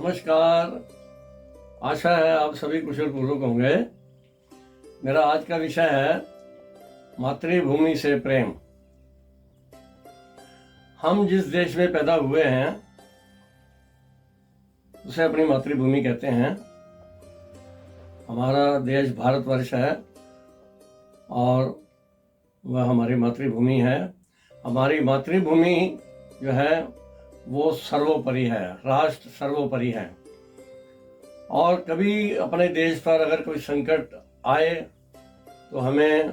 नमस्कार। आशा है आप सभी कुशल पूर्वक होंगे। मेरा आज का विषय है मातृभूमि से प्रेम। हम जिस देश में पैदा हुए हैं उसे अपनी मातृभूमि कहते हैं। हमारा देश भारतवर्ष है और वह हमारी मातृभूमि है। हमारी मातृभूमि जो है वो सर्वोपरि है, राष्ट्र सर्वोपरि है। और कभी अपने देश पर अगर कोई संकट आए तो हमें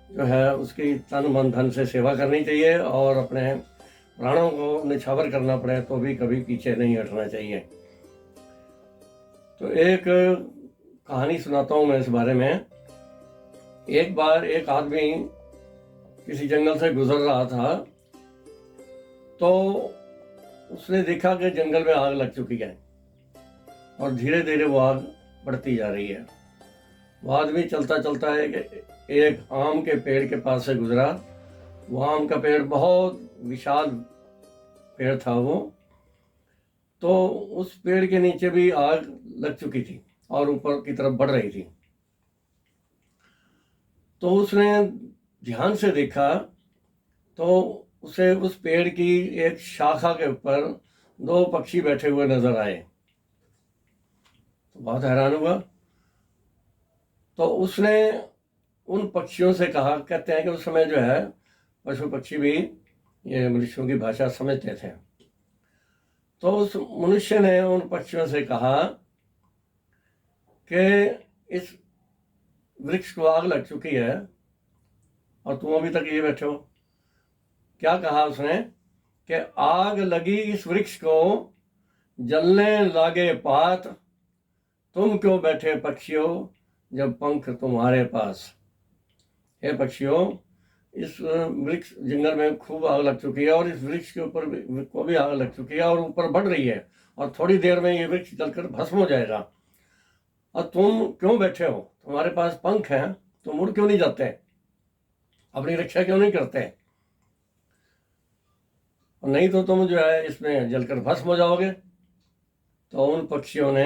जो है उसकी तन मन धन से सेवा करनी चाहिए और अपने प्राणों को निछावर करना पड़े तो भी कभी पीछे नहीं हटना चाहिए। तो एक कहानी सुनाता हूँ मैं इस बारे में। एक बार एक आदमी किसी जंगल से गुजर रहा था तो उसने देखा कि जंगल में आग लग चुकी है और धीरे धीरे वो आग बढ़ती जा रही है। वो आदमी चलता चलता है कि एक आम के पेड़ के पास से गुजरा। वो आम का पेड़ बहुत विशाल पेड़ था वो, तो उस पेड़ के नीचे भी आग लग चुकी थी और ऊपर की तरफ बढ़ रही थी। तो उसने ध्यान से देखा तो उसे उस पेड़ की एक शाखा के ऊपर दो पक्षी बैठे हुए नजर आए। तो बहुत हैरान हुआ। तो उसने उन पक्षियों से कहा, कहते हैं कि उस समय जो है पशु पक्षी भी ये मनुष्यों की भाषा समझते थे। तो उस मनुष्य ने उन पक्षियों से कहा कि इस वृक्ष को आग लग चुकी है और तुम अभी तक ये बैठे हो। क्या कहा उसने कि आग लगी इस वृक्ष को, जलने लागे पात, तुम क्यों बैठे पक्षियों जब पंख तुम्हारे पास। हे पक्षियों, इस वृक्ष जंगल में खूब आग लग चुकी है और इस वृक्ष के ऊपर को भी आग लग चुकी है और ऊपर बढ़ रही है और थोड़ी देर में ये वृक्ष जलकर भस्म हो जाएगा। और तुम क्यों बैठे हो? तुम्हारे पास पंख हैं, तुम उड़ क्यों नहीं जाते? अपनी रक्षा क्यों नहीं करते? और नहीं तो तुम जो है इसमें जलकर भस्म हो जाओगे। तो उन पक्षियों ने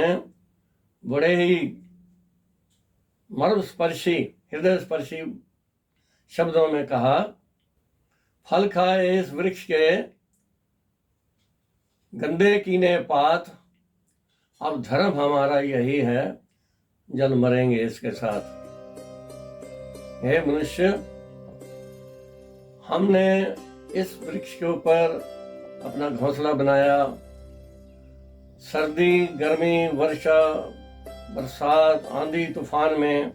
बड़े ही मर्म स्पर्शी, हृदय स्पर्शी शब्दों में कहा, फल खाए इस वृक्ष के गंदे कीने पात, अब धर्म हमारा यही है, जल मरेंगे इसके साथ। हे मनुष्य, हमने इस वृक्ष के ऊपर अपना घोंसला बनाया। सर्दी, गर्मी, वर्षा, बरसात, आंधी तूफान में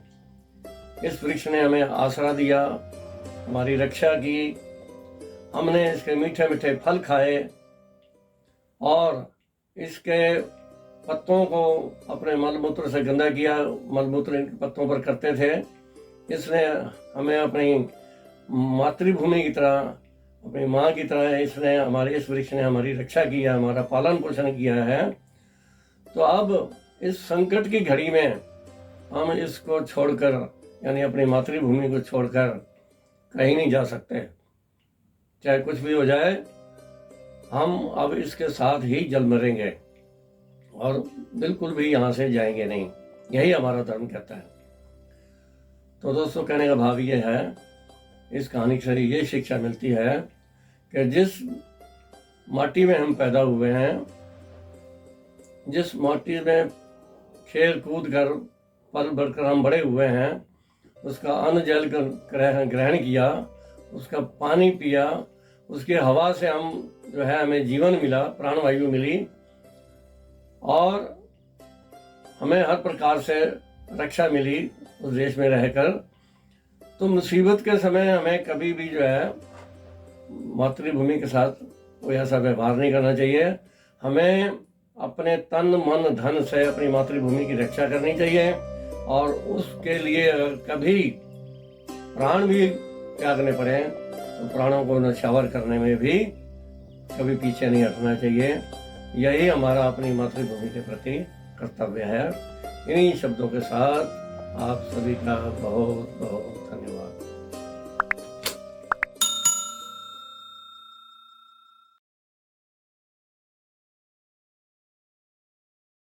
इस वृक्ष ने हमें आसरा दिया, हमारी रक्षा की। हमने इसके मीठे मीठे फल खाए और इसके पत्तों को अपने मलमूत्र से गंदा किया। मलमूत्र इन पत्तों पर करते थे। इसने हमें अपनी मातृभूमि की तरह, अपनी माँ की तरह इसने हमारे इस वृक्ष ने हमारी रक्षा किया, हमारा पालन पोषण किया है। तो अब इस संकट की घड़ी में हम इसको छोड़कर, यानी अपनी मातृभूमि को छोड़कर कहीं नहीं जा सकते। चाहे कुछ भी हो जाए, हम अब इसके साथ ही जल मरेंगे और बिल्कुल भी यहाँ से जाएंगे नहीं। यही हमारा धर्म कहता है। तो दोस्तों, कहने का भाव ये है, इस कहानी से ये शिक्षा मिलती है कि जिस माटी में हम पैदा हुए हैं, जिस माटी में खेल कूद कर पल भरकर हम बड़े हुए हैं, उसका अन्न जल ग्रहण किया, उसका पानी पिया, उसकी हवा से हम जो है हमें जीवन मिला, प्राणवायु मिली और हमें हर प्रकार से रक्षा मिली उस देश में रहकर। तो मुसीबत के समय हमें कभी भी जो है मातृभूमि के साथ कोई ऐसा व्यवहार नहीं करना चाहिए। हमें अपने तन मन धन से अपनी मातृभूमि की रक्षा करनी चाहिए और उसके लिए अगर कभी प्राण भी त्यागने पड़े तो प्राणों को नछावर करने में भी कभी पीछे नहीं हटना चाहिए। यही हमारा अपनी मातृभूमि के प्रति कर्तव्य है। इन्हीं शब्दों के साथ आप सभी का बहुत बहुत धन्यवाद।